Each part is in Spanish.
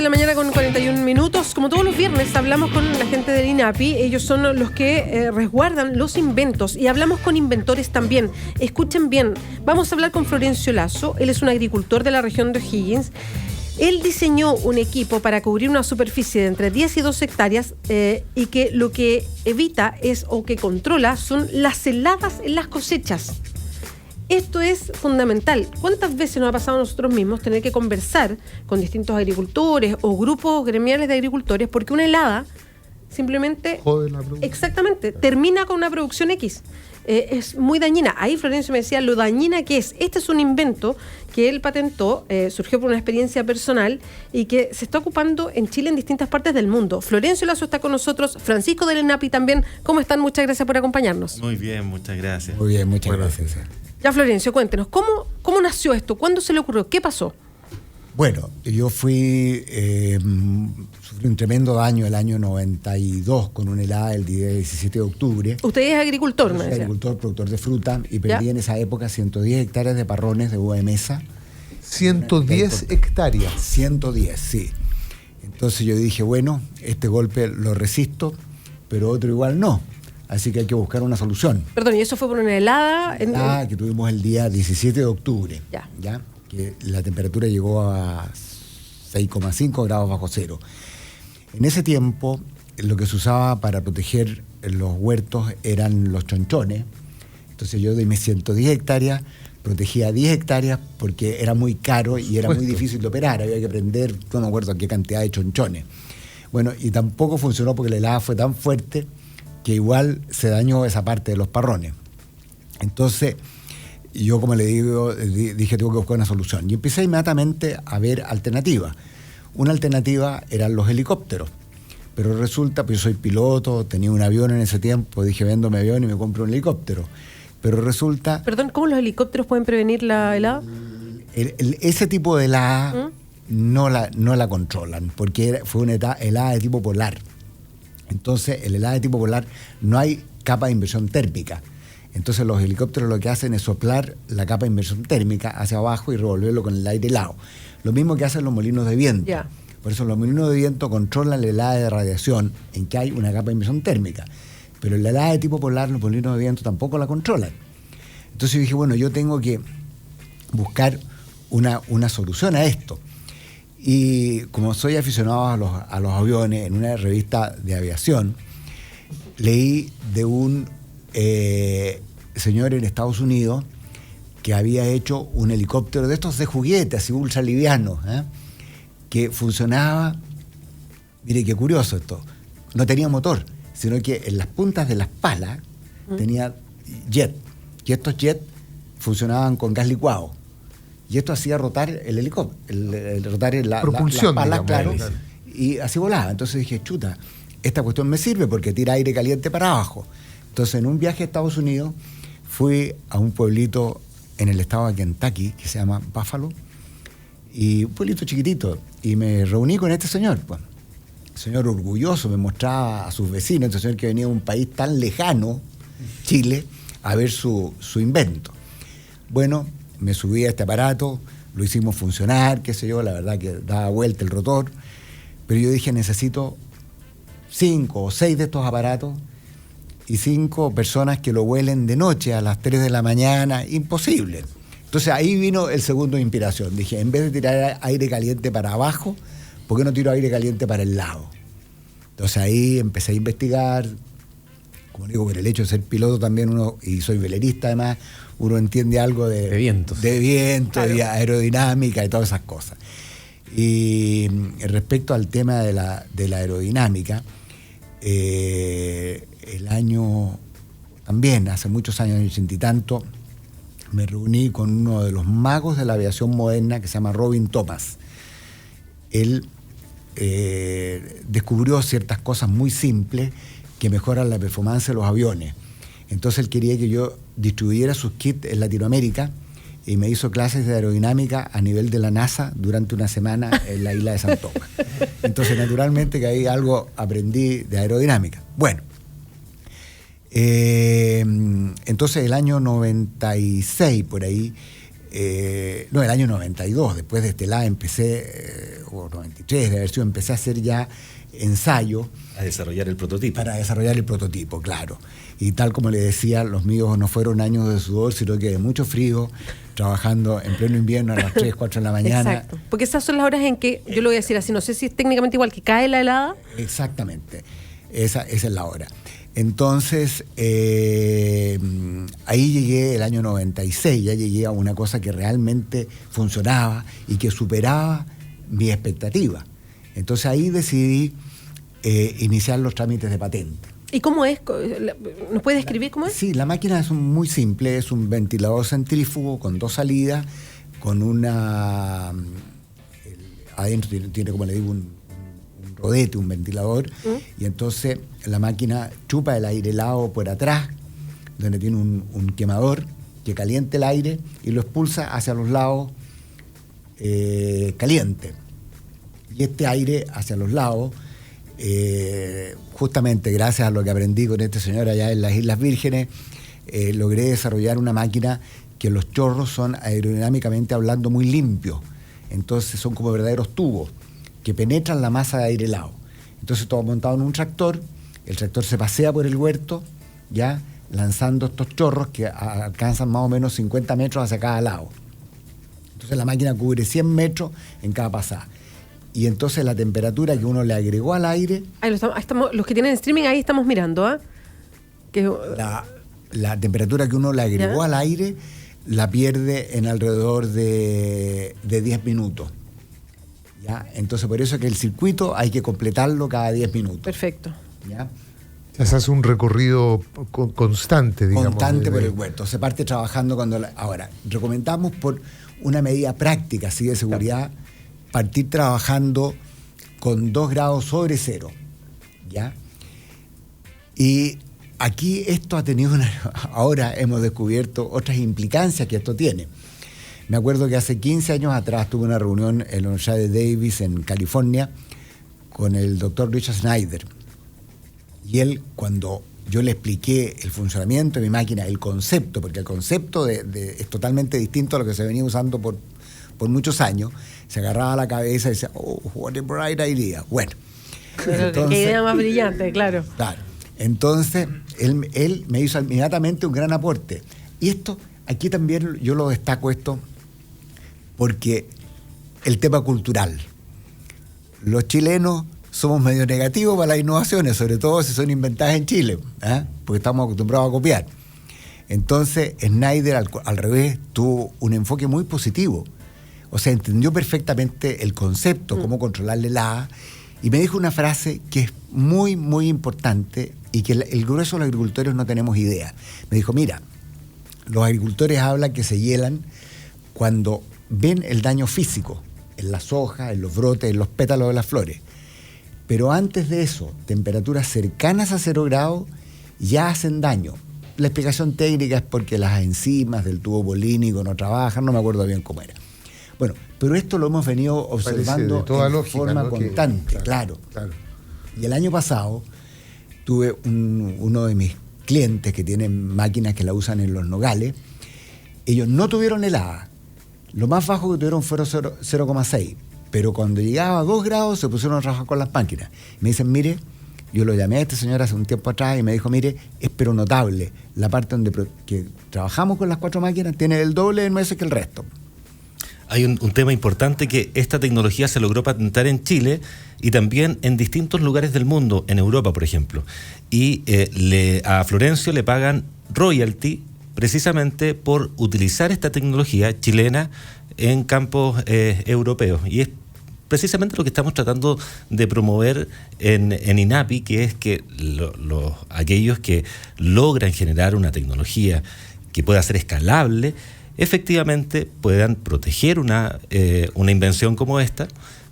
11:41 a.m. Como todos los viernes hablamos con la gente del INAPI. Ellos son los que resguardan los inventos y hablamos con inventores también. Escuchen bien, vamos a hablar con Florencio Lazo. Él es un agricultor de la región de O'Higgins. Él diseñó un equipo para cubrir una superficie de entre 10 y 12 hectáreas y que lo que evita o que controla son las heladas en las cosechas. Esto es fundamental. ¿Cuántas veces nos ha pasado a nosotros mismos tener que conversar con distintos agricultores o grupos gremiales de agricultores porque una helada simplemente... Jode la producción. Exactamente. Termina con una producción X. Es muy dañina. Ahí Florencio me decía lo dañina que es. Este es un invento que él patentó, surgió por una experiencia personal y que se está ocupando en Chile en distintas partes del mundo. Florencio Lazo está con nosotros, Francisco del INAPI también. ¿Cómo están? Muchas gracias por acompañarnos. Muy bien, muchas gracias. Muy bien, muchas gracias. Ya, Florencio, cuéntenos, ¿cómo nació esto? ¿Cuándo se le ocurrió? ¿Qué pasó? Bueno, yo sufrí un tremendo daño el año 92 con una helada el día 17 de octubre. Usted es agricultor, Yo soy agricultor, productor de fruta, y perdí en esa época 110 hectáreas de parrones de uva de mesa. 110 hectáreas. 110, sí. Entonces yo dije, bueno, este golpe lo resisto, pero otro igual no. Así que hay que buscar una solución. Perdón, ¿y eso fue por una helada? Que tuvimos el día 17 de octubre. Ya. Que la temperatura llegó a 6,5 grados bajo cero. En ese tiempo, lo que se usaba para proteger los huertos eran los chonchones. Entonces yo de mis 110 hectáreas protegía 10 hectáreas porque era muy caro y era muy difícil de operar. Había que prender, no me acuerdo qué cantidad de chonchones. Bueno, y tampoco funcionó porque la helada fue tan fuerte que igual se dañó esa parte de los parrones. Entonces, yo, como le digo, dije, tengo que buscar una solución. Y empecé inmediatamente a ver alternativas. Una alternativa eran los helicópteros. Pero resulta, pues yo soy piloto, tenía un avión en ese tiempo, dije, vendo mi avión y me compro un helicóptero. Pero resulta... Perdón, ¿cómo los helicópteros pueden prevenir la helada? Ese tipo de helada no la controlan, porque fue una helada de tipo polar. Entonces, en la helada de tipo polar no hay capa de inversión térmica. Entonces, los helicópteros lo que hacen es soplar la capa de inversión térmica hacia abajo y revolverlo con el aire helado. Lo mismo que hacen los molinos de viento. Yeah. Por eso los molinos de viento controlan la helada de radiación en que hay una capa de inversión térmica. Pero en la helada de tipo polar, los molinos de viento tampoco la controlan. Entonces yo dije, bueno, yo tengo que buscar una solución a esto. Y como soy aficionado a los aviones, en una revista de aviación, leí de un señor en Estados Unidos que había hecho un helicóptero de estos de juguete, así ultra livianos, que funcionaba, mire qué curioso esto, no tenía motor, sino que en las puntas de las palas tenía jet, y estos jets funcionaban con gas licuado. Y esto hacía rotar el helicóptero, rotar las palas, claro, y así volaba. Entonces dije, chuta, esta cuestión me sirve porque tira aire caliente para abajo. Entonces, en un viaje a Estados Unidos, fui a un pueblito en el estado de Kentucky, que se llama Buffalo, y un pueblito chiquitito, y me reuní con este señor. Pues. El señor orgulloso me mostraba a sus vecinos, este señor que venía de un país tan lejano, Chile, a ver su invento. Bueno, me subí a este aparato, lo hicimos funcionar, qué sé yo, la verdad que daba vuelta el rotor, pero yo dije, necesito 5 o 6 de estos aparatos y 5 personas que lo vuelen de noche a las 3 de la mañana, imposible. Entonces ahí vino el segundo de inspiración. Dije, en vez de tirar aire caliente para abajo, ¿por qué no tiro aire caliente para el lado? Entonces ahí empecé a investigar. Como digo, por el hecho de ser piloto también y soy velerista además, uno entiende algo de vientos. De viento, claro, de aerodinámica y todas esas cosas. Y respecto al tema de la aerodinámica, el año, también hace muchos años, en el 80 y tanto, me reuní con uno de los magos de la aviación moderna que se llama Robin Thomas. Él descubrió ciertas cosas muy simples que mejoran la performance de los aviones. Entonces él quería que yo distribuyera sus kits en Latinoamérica y me hizo clases de aerodinámica a nivel de la NASA durante una semana en la isla de San Tomás. Entonces, naturalmente que ahí algo aprendí de aerodinámica. Bueno, entonces el año 96, por ahí, el año 92, después de este lado empecé o 93, de haber sido, empecé a hacer ya ensayo. A desarrollar el prototipo. Para desarrollar el prototipo, claro. Y tal como le decía, los míos no fueron años de sudor, sino que de mucho frío, trabajando en pleno invierno a las 3, 4 de la mañana. Exacto, porque esas son las horas en que, yo lo voy a decir así, no sé si es técnicamente igual, que cae la helada. Exactamente, esa es la hora. Entonces, ahí llegué el año 96, ya llegué a una cosa que realmente funcionaba y que superaba mi expectativa. Entonces ahí decidí iniciar los trámites de patente. ¿Y cómo es? ¿Nos puede describir cómo es? Sí, la máquina es muy simple, es un ventilador centrífugo con 2 salidas, con una... adentro tiene, como le digo, un rodete, un ventilador, y entonces la máquina chupa el aire helado por atrás, donde tiene un quemador que calienta el aire y lo expulsa hacia los lados caliente. Y este aire hacia los lados, justamente gracias a lo que aprendí con este señor allá en las Islas Vírgenes, logré desarrollar una máquina que los chorros son aerodinámicamente hablando muy limpios. Entonces son como verdaderos tubos que penetran la masa de aire helado. Entonces todo montado en un tractor, el tractor se pasea por el huerto, ya lanzando estos chorros que alcanzan más o menos 50 metros hacia cada lado. Entonces la máquina cubre 100 metros en cada pasada. Y entonces la temperatura que uno le agregó al aire... Ahí estamos, los que tienen streaming, ahí estamos mirando, ¿ah? La temperatura que uno le agregó al aire la pierde en alrededor de 10 minutos. ¿Ya? Entonces por eso es que el circuito hay que completarlo cada 10 minutos. Perfecto. ¿Ya? Se hace un recorrido constante, digamos. Constante por el huerto. Se parte trabajando cuando... Ahora, recomendamos por una medida práctica, así de seguridad, partir trabajando con 2 grados sobre cero. ¿Ya? Y aquí esto ha tenido ahora hemos descubierto otras implicancias que esto tiene. Me acuerdo que hace 15 años atrás tuve una reunión en la Universidad de Davis, en California, con el doctor Richard Snyder. Y él, cuando yo le expliqué el funcionamiento de mi máquina, el concepto, porque el concepto es totalmente distinto a lo que se venía usando por muchos años, se agarraba la cabeza y decía, oh, what a bright idea. Bueno. Entonces, qué idea más brillante, claro. Claro. Entonces, él me hizo inmediatamente un gran aporte. Y esto, aquí también yo lo destaco esto, porque el tema cultural. Los chilenos somos medio negativos para las innovaciones, sobre todo si son inventadas en Chile, porque estamos acostumbrados a copiar. Entonces, Snyder, al revés, tuvo un enfoque muy positivo. O sea, entendió perfectamente el concepto, cómo controlarle la... Y me dijo una frase que es muy, muy importante y que el grueso de los agricultores no tenemos idea. Me dijo, mira, los agricultores hablan que se hielan cuando ven el daño físico en las hojas, en los brotes, en los pétalos de las flores. Pero antes de eso, temperaturas cercanas a 0 grados ya hacen daño. La explicación técnica es porque las enzimas del tubo polínico no trabajan, no me acuerdo bien cómo era. Bueno, pero esto lo hemos venido observando de lógica, forma constante, claro. Y el año pasado tuve uno de mis clientes que tienen máquinas que la usan en los nogales. Ellos no tuvieron helada. Lo más bajo que tuvieron fueron 0,6. Pero cuando llegaba a 2 grados se pusieron a trabajar con las máquinas. Me dicen, mire, yo lo llamé a este señor hace un tiempo atrás y me dijo, mire, es pero notable. La parte donde que trabajamos con las 4 máquinas tiene el doble de nueces que el resto. Hay un tema importante, que esta tecnología se logró patentar en Chile y también en distintos lugares del mundo, en Europa, por ejemplo. Y a Florencio le pagan royalty precisamente por utilizar esta tecnología chilena en campos europeos. Y es precisamente lo que estamos tratando de promover en INAPI, que es que aquellos que logran generar una tecnología que pueda ser escalable, efectivamente puedan proteger una invención como esta,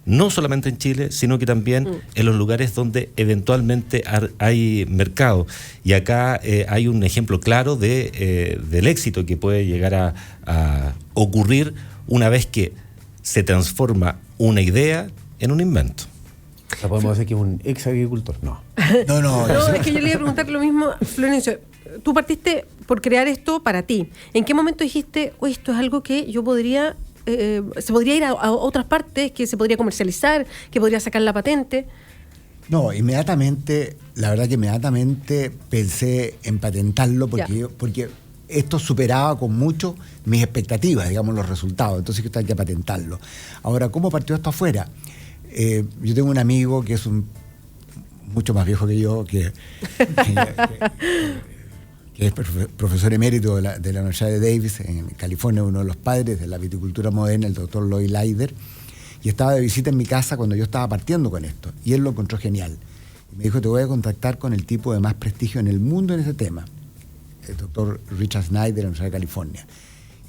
no solamente en Chile, sino que también en los lugares donde eventualmente hay mercado. Y acá hay un ejemplo claro del éxito que puede llegar a ocurrir una vez que se transforma una idea en un invento. O sea, podemos decir que es un ex agricultor. No, es que yo le iba a preguntar lo mismo, Florencio. Tú partiste por crear esto para ti. ¿En qué momento dijiste, esto es algo que yo podría se podría ir a otras partes, que se podría comercializar, que podría sacar la patente. No, inmediatamente, la verdad que inmediatamente pensé en patentarlo porque esto superaba con mucho mis expectativas, digamos, los resultados. Entonces hay que patentarlo. Ahora, ¿cómo partió esto afuera? Yo tengo un amigo que es mucho más viejo que yo, que es profesor emérito de la Universidad de Davis en California, uno de los padres de la viticultura moderna, el doctor Lloyd Leider, y estaba de visita en mi casa cuando yo estaba partiendo con esto, y él lo encontró genial. Y me dijo, te voy a contactar con el tipo de más prestigio en el mundo en ese tema, el doctor Richard Snyder de la Universidad de California.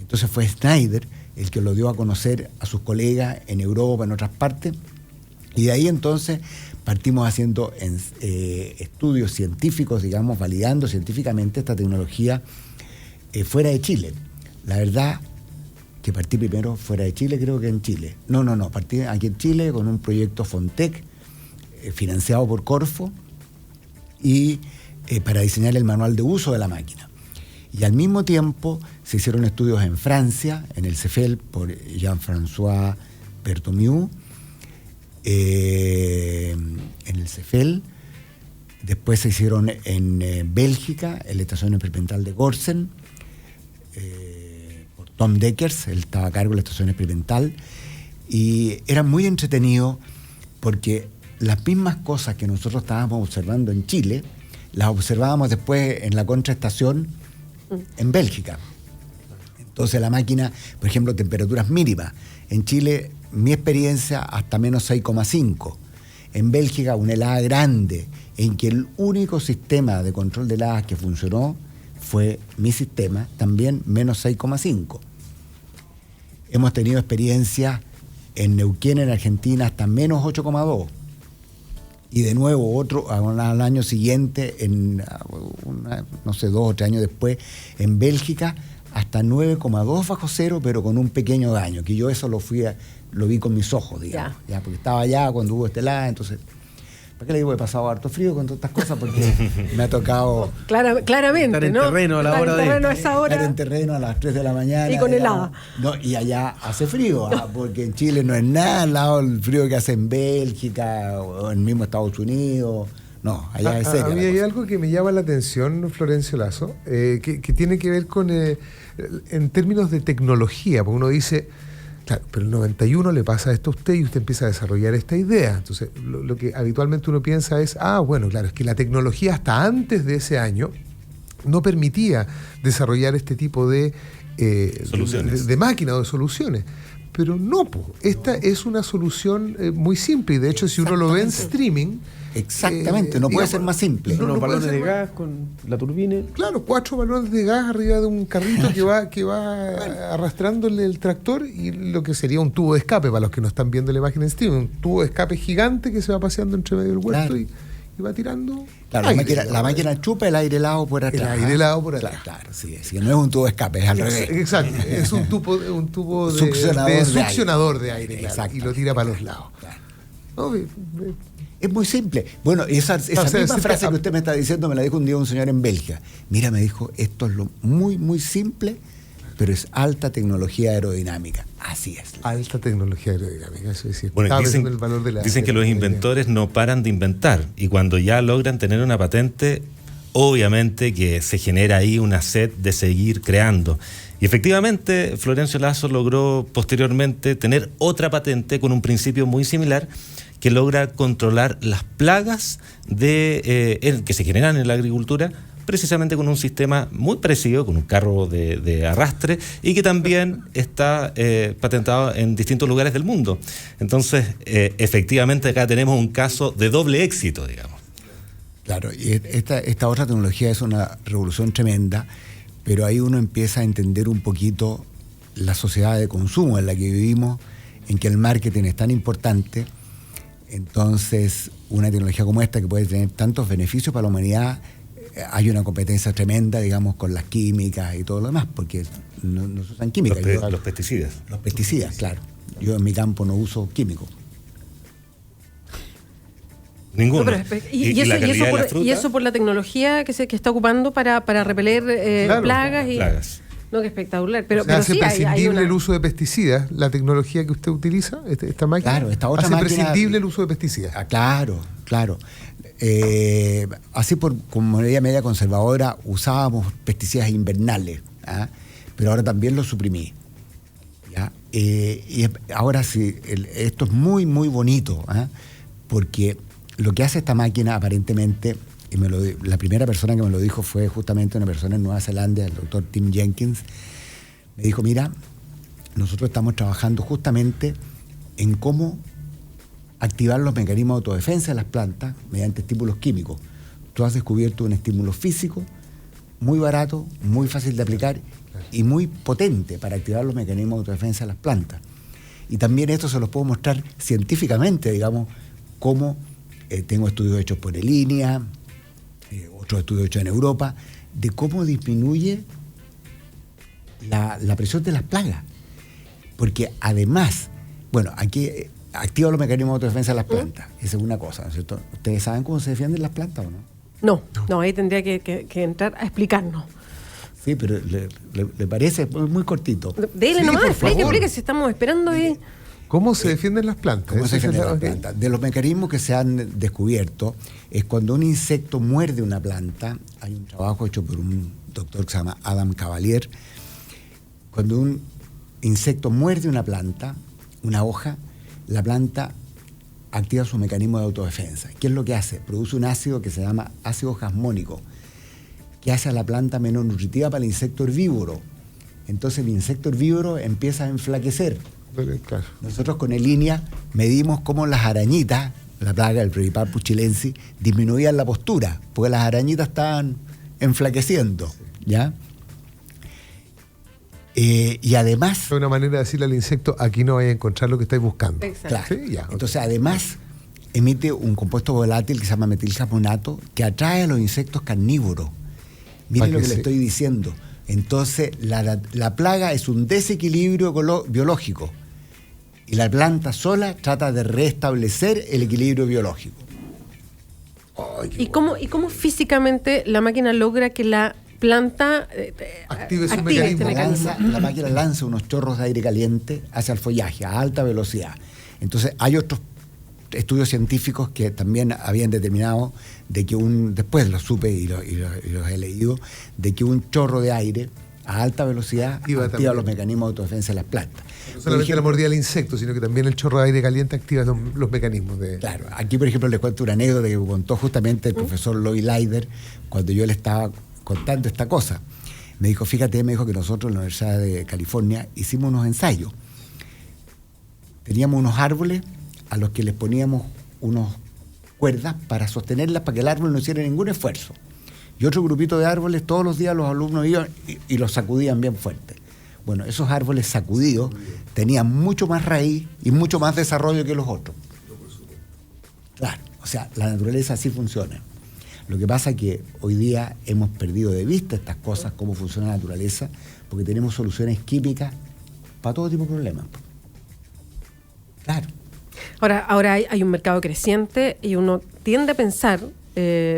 Entonces fue Snyder el que lo dio a conocer a sus colegas en Europa, en otras partes, y de ahí entonces partimos haciendo estudios científicos, digamos, validando científicamente esta tecnología fuera de Chile. La verdad que partí primero fuera de Chile, creo que en Chile. No, partí aquí en Chile con un proyecto Fontec, financiado por Corfo, y para diseñar el manual de uso de la máquina. Y al mismo tiempo se hicieron estudios en Francia, en el CEFEL, por Jean-François Berthomieu, en el CEFEL. Después se hicieron en Bélgica, en la Estación Experimental de Gorsen, por Tom Deckers, él estaba a cargo de la Estación Experimental, y era muy entretenido porque las mismas cosas que nosotros estábamos observando en Chile, las observábamos después en la contraestación en Bélgica. Entonces la máquina, por ejemplo, temperaturas mínimas. En Chile, mi experiencia, hasta menos 6,5. En Bélgica, una helada grande, en que el único sistema de control de heladas que funcionó fue mi sistema, también menos 6,5. Hemos tenido experiencias en Neuquén, en Argentina, hasta menos 8,2. Y de nuevo otro al año siguiente, no sé, 2 o 3 años después, en Bélgica, hasta 9,2 bajo cero, pero con un pequeño daño, que yo eso lo vi con mis ojos, digamos, ya, porque estaba allá cuando hubo helada, entonces, ¿para qué le digo que he pasado harto frío con todas estas cosas? Porque me ha tocado... Claramente, estar en terreno a la hora de... Estar en terreno a las 3 de la mañana. Y con helada. No, y allá hace frío, porque en Chile no es nada al lado del frío que hace en Bélgica o en mismo Estados Unidos. No, allá es seca. A mí hay algo que me llama la atención, Florencio Lasso, que tiene que ver con, en términos de tecnología, porque uno dice, claro, pero el 91 le pasa esto a usted y usted empieza a desarrollar esta idea. Entonces, lo que habitualmente uno piensa es, bueno, claro, es que la tecnología hasta antes de ese año no permitía desarrollar este tipo de soluciones, de máquinas o de soluciones. Pero no, esta es una solución muy simple, y de hecho si uno lo ve en streaming... Exactamente, no puede ser más simple. Unos balones de gas con la turbina. Claro, 4 balones de gas arriba de un carrito que va arrastrándole el tractor, y lo que sería un tubo de escape, para los que no están viendo la imagen en streaming, un tubo de escape gigante que se va paseando entre medio del huerto, claro, y va tirando. Claro, la máquina chupa el aire helado por atrás. El aire helado por atrás. Claro, sí, no es un tubo de escape, es al revés. Exacto, es un tubo de succionador de aire, claro, y lo tira para los lados. Claro. ¿No? Es muy simple. Bueno, esa misma frase que usted me está diciendo me la dijo un día un señor en Bélgica. Mira, me dijo, esto es lo muy, muy simple, pero es alta tecnología aerodinámica. Así es. Alta tecnología aerodinámica, eso es decir. Bueno, dicen que los inventores no paran de inventar, y cuando ya logran tener una patente, obviamente que se genera ahí una sed de seguir creando. Y efectivamente, Florencio Lasso logró posteriormente tener otra patente con un principio muy similar, que logra controlar las plagas que se generan en la agricultura, precisamente con un sistema muy parecido, con un carro de arrastre, y que también está patentado en distintos lugares del mundo. Entonces, efectivamente, acá tenemos un caso de doble éxito, digamos. Claro, y esta otra tecnología es una revolución tremenda, pero ahí uno empieza a entender un poquito la sociedad de consumo en la que vivimos, en que el marketing es tan importante. Entonces, una tecnología como esta, que puede tener tantos beneficios para la humanidad, hay una competencia tremenda, digamos, con las químicas y todo lo demás, porque no se usan químicas. Los pesticidas. Los pesticidas, claro. Yo en mi campo no uso químicos. Ninguno. No, y eso por la tecnología que está ocupando para repeler plagas. No, que espectacular. Pero, O sea, hace sí prescindible hay el uso de pesticidas, la tecnología que usted utiliza, esta máquina. Claro, esta otra hace máquina, prescindible el uso de pesticidas. Claro. Así como medida media conservadora usábamos pesticidas invernales, ¿ah? Pero ahora también los suprimí. ¿Ya? Y ahora sí, esto es muy, muy bonito, ¿ah? Porque lo que hace esta máquina aparentemente, la primera persona que me lo dijo fue justamente una persona en Nueva Zelanda, el doctor Tim Jenkins. Me dijo, mira, nosotros estamos trabajando justamente en cómo activar los mecanismos de autodefensa de las plantas mediante estímulos químicos. Tú has descubierto un estímulo físico muy barato, muy fácil de aplicar y muy potente para activar los mecanismos de autodefensa de las plantas. Y también esto se los puedo mostrar científicamente, digamos, cómo tengo estudios hechos por el INEA, otros estudios hechos en Europa, de cómo disminuye la presión de las plagas. Porque además, bueno, aquí activa los mecanismos de autodefensa de las plantas. Esa es una cosa, ¿no es cierto? ¿Ustedes saben cómo se defienden las plantas o no? No, ahí tendría que entrar a explicarnos. Sí, pero le parece muy cortito. Dele Sí, nomás, por favor. explique si estamos esperando ahí. ¿Cómo se defienden las plantas? ¿Cómo se Esa es defienden las la- plantas? De los mecanismos que se han descubierto es cuando un insecto muerde una planta. Hay un trabajo hecho por un doctor que se llama Adam Cavalier. Cuando un insecto muerde una planta, una hoja, la planta activa su mecanismo de autodefensa. ¿Qué es lo que hace? Produce un ácido que se llama ácido jasmónico, que hace a la planta menos nutritiva para el insecto herbívoro. Entonces el insecto herbívoro empieza a enflaquecer. Claro. Nosotros con el INEA medimos cómo las arañitas, la plaga del Priviparpus chilensis, disminuían la postura, porque las arañitas estaban enflaqueciendo, ¿ya? Y además... Es una manera de decirle al insecto, aquí no vais a encontrar lo que estáis buscando. Exacto. Claro. Sí, ya, ok. Entonces, además, emite un compuesto volátil que se llama metilcarbonato que atrae a los insectos carnívoros. Miren Pa' lo que que le se- estoy diciendo. Entonces, la plaga es un desequilibrio biológico y la planta sola trata de restablecer el equilibrio biológico. ¿Y cómo físicamente la máquina logra que la planta Active su este mecanismo. mecanismo? La máquina lanza unos chorros de aire caliente hacia el follaje a alta velocidad. Entonces, hay otros estudios científicos que también habían determinado de que después los supe y los he leído, de que un chorro de aire a alta velocidad Activa activa también. los mecanismos de autodefensa de las plantas. No Por solamente la ejemplo, mordida del insecto, sino que también el chorro de aire caliente activa los mecanismos de... Claro, aquí por ejemplo les cuento una anécdota que contó justamente el profesor Lloyd Leider cuando yo le estaba contando esta cosa. Me dijo, fíjate, me dijo que nosotros en la Universidad de California hicimos unos ensayos. Teníamos unos árboles a los que les poníamos unas cuerdas para sostenerlas para que el árbol no hiciera ningún esfuerzo. Y otro grupito de árboles, todos los días los alumnos iban y los sacudían bien fuerte. Bueno, esos árboles sacudidos tenían mucho más raíz y mucho más desarrollo que los otros. Claro, o sea, la naturaleza así funciona. Lo que pasa es que hoy día hemos perdido de vista estas cosas, cómo funciona la naturaleza, porque tenemos soluciones químicas para todo tipo de problemas. Claro. Ahora hay un mercado creciente y uno tiende a pensar,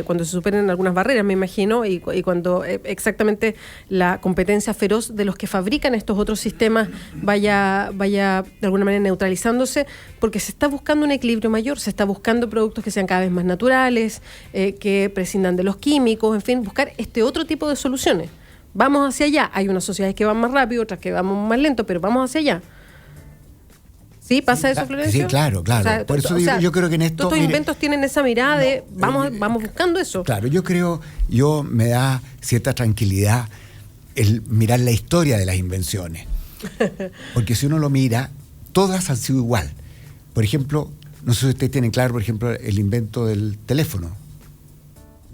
cuando se superen algunas barreras, me imagino, y cuando exactamente la competencia feroz de los que fabrican estos otros sistemas vaya de alguna manera neutralizándose, porque se está buscando un equilibrio mayor, se está buscando productos que sean cada vez más naturales, que prescindan de los químicos, en fin, buscar este otro tipo de soluciones. Vamos hacia allá. Hay unas sociedades que van más rápido, otras que vamos más lento, pero vamos hacia allá. ¿Sí? ¿Pasa eso, Florencio? Sí, claro. Por eso yo creo que en esto... Todos estos mire, inventos tienen esa mirada de vamos buscando eso. Claro, yo me da cierta tranquilidad el mirar la historia de las invenciones. Porque si uno lo mira, todas han sido igual. Por ejemplo, no sé si ustedes tienen claro, por ejemplo, el invento del teléfono.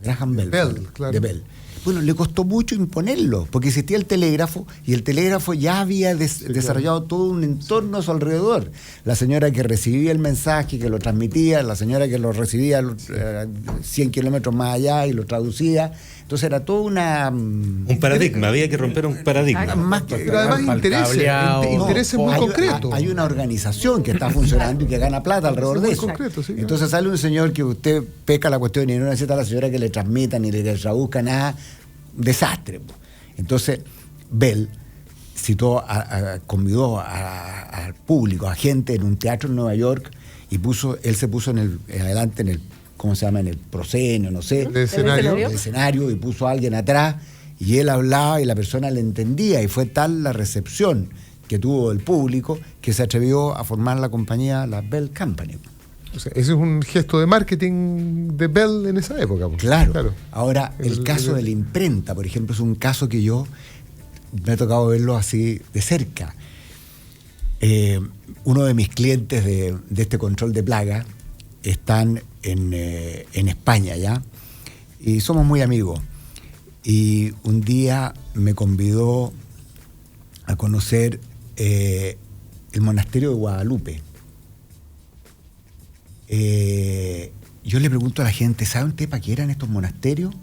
Graham Bell. Claro. De Bell. Bueno, le costó mucho imponerlo, porque existía el telégrafo y el telégrafo ya había desarrollado todo un entorno a su alrededor. La señora que recibía el mensaje, que lo transmitía, la señora que lo recibía 100 kilómetros más allá y lo traducía. Entonces era todo un paradigma, había que romper un paradigma. más que, Pero además intereses muy concretos. Hay una organización que está funcionando y que gana plata alrededor de Muy eso. concreto, sí, Entonces sale un señor que usted pesca la cuestión y no necesita a la señora que le transmita ni le traduzca nada. Desastre. Entonces Bell convidó al público, a gente en un teatro en Nueva York, y él se puso adelante en el, ¿cómo se llama? En el proscenio, no sé. ¿El escenario? El escenario, y puso a alguien atrás, y él hablaba y la persona le entendía, y fue tal la recepción que tuvo el público que se atrevió a formar la compañía, la Bell Company. O sea, ese es un gesto de marketing de Bell en esa época. Claro. Ahora, el caso de la imprenta, por ejemplo, es un caso que yo me ha tocado verlo así de cerca. Uno de mis clientes de este control de plaga están en España ya, y somos muy amigos. Y un día me convidó a conocer el monasterio de Guadalupe. Yo le pregunto a la gente, ¿saben usted para qué eran estos monasterios?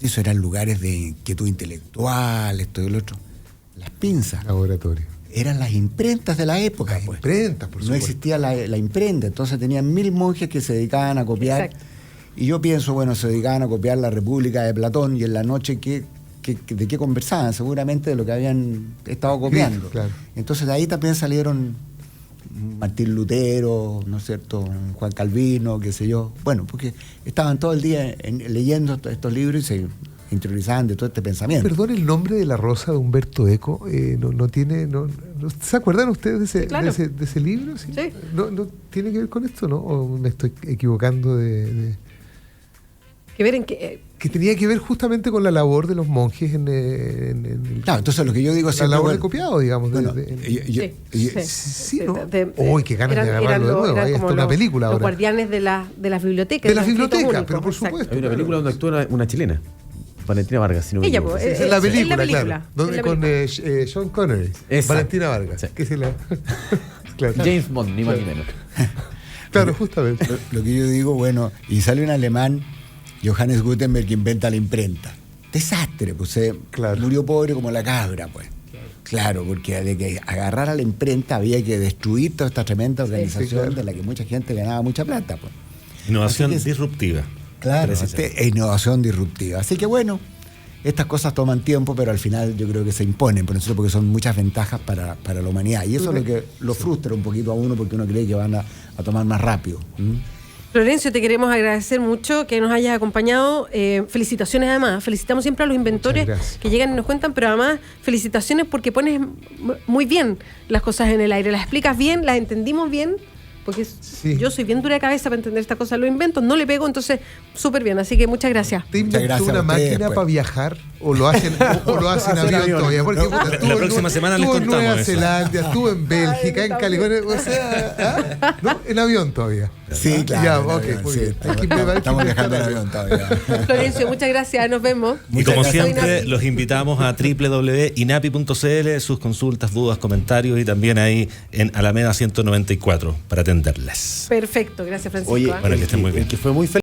Eso eran lugares de inquietud intelectual, esto y lo otro. Las pinzas. Laboratorio. Eran las imprentas de la época. Las imprentas, por supuesto. No existía la imprenta, entonces tenían 1000 monjes que se dedicaban a copiar. Exacto. Y yo pienso, bueno, se dedicaban a copiar la República de Platón, y en la noche, ¿de qué conversaban? Seguramente de lo que habían estado copiando. Sí, claro. Entonces de ahí también salieron Martín Lutero, ¿no es cierto? Juan Calvino, qué sé yo. Bueno, porque estaban todo el día leyendo estos libros y se interiorizaban de todo este pensamiento. Perdón, el nombre de la rosa de Humberto Eco no tiene... ¿Se acuerdan ustedes de ese, Sí, claro. de ese libro? ¿Sí? Sí. ¿No tiene que ver con esto, no? ¿O me estoy equivocando de...? Que ver en qué... Que tenía que ver justamente con la labor de los monjes en el... Claro, entonces lo que yo digo la siempre, labor de bueno, copiado, digamos. bueno, Sí, ¿no? De- ¡Uy, qué ganas de agarrarlo de nuevo! eran Ahí está como una película los ahora. guardianes de las bibliotecas. De las los escritos bibliotecas, únicos, pero por exacto. supuesto. Hay una película donde actúa una chilena, Valentina Vargas, si no me Ella, equivoco. pues, Esa es la película, en la película, claro. en Donde la con película. Sean Connery, Exacto. Valentina Vargas. Sí. Que es la... claro. James Bond, ni más ni menos. Claro, justamente. lo que yo digo, bueno, y sale un alemán, Johannes Gutenberg, que inventa la imprenta. Desastre, pues Claro. murió pobre como la cabra, pues. Claro, porque de que agarrar a la imprenta había que destruir toda esta tremenda organización claro. de la que mucha gente ganaba mucha plata, pues. Innovación Así que- disruptiva. Claro, Precisamente. es innovación disruptiva. Así que bueno, estas cosas toman tiempo, pero al final yo creo que se imponen por nosotros, porque son muchas ventajas para la humanidad. Y eso es lo que lo frustra un poquito a uno, porque uno cree que van a tomar más rápido. Florencio, te queremos agradecer mucho que nos hayas acompañado. Felicitaciones además. Felicitamos siempre a los inventores Muchas gracias. que llegan y nos cuentan, pero además felicitaciones porque pones muy bien las cosas en el aire. Las explicas bien, las entendimos bien, porque Sí. yo soy bien dura de cabeza para entender esta cosa. Los inventos no le pego, entonces súper bien. Así que muchas gracias. ¿Te Muchas inventó gracias una a ustedes, máquina pues. para viajar? ¿O lo hacen, o lo hacen Hacen avión avión. todavía? Porque, No, puta, la estuvo en próxima semana les estuvo en contamos Nueva eso. Zelanda, estuvo en Bélgica, Ay, en California. O sea, ¿ah? ¿No? En avión todavía. Sí, claro. Ya, en ok, avión, muy sí, bien. estamos, Hay que preparar- estamos hay que viajando en preparar. avión todavía. Florencio, muchas gracias. Nos vemos. Y Muchas como gracias. siempre, los invitamos a www.inapi.cl, sus consultas, dudas, comentarios, y también ahí en Alameda 194 para atenderles. Perfecto. Gracias, Francisco. Oye, ¿ah? Bueno, que estén muy bien. el que fue muy feliz.